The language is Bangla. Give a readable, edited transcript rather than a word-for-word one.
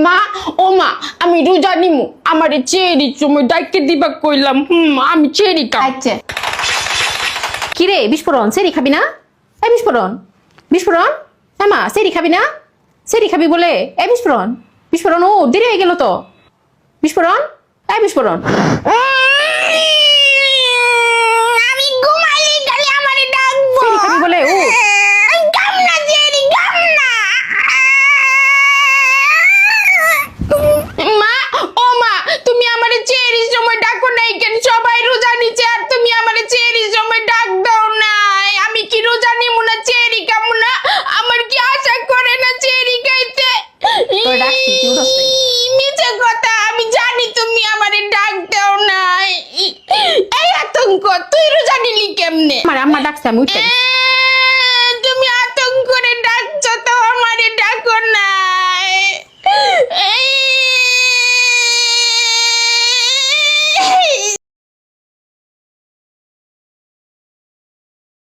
মা ও মা আমি রোজা নিমু আমারে চেরি তুমি ডাইকে দিবা কইলাম আমি চেরি খাম। আচ্ছা কি রে বিস্ফোরণ সেরি খাবি না? এই বিস্ফোরণ বিস্ফোরণ হ্যাঁ মা সেরি খাবি না? সেরি খাবি বলে এই বিস্ফোরণ বিস্ফোরণ ও দেরি হয়ে গেল তো। বিস্ফোরণ এই বিস্ফোরণ আমি ঘুমাইলে খালি আমারে ডাকবো সেরি খাবি বলে ও গাম না চেরি গাম না মা ও মা তুমি আমারে চেরি সময় ডাকো নাই কেন? সবাই রোজা নিচে আর তুমি আমারে চেরি সময় ডাক দাও নাই। আমি কি রোজা নিমু না চেরি খামু না? আমার কি আশা করে না চেরি খাইতে? তোর ডাকছি, তুই উঠোস নাই। মিছে কথা আমি জানি তুমি আমারে ডাক দাও নাই। এই আতঙ্ক তুই রোজা নিলি কেমনে? আমার আম্মা ডাকছে আমি উঠতে গেছি। তুমি আতঙ্ক করে ডাকছো তো আমারে ডাকো নাই।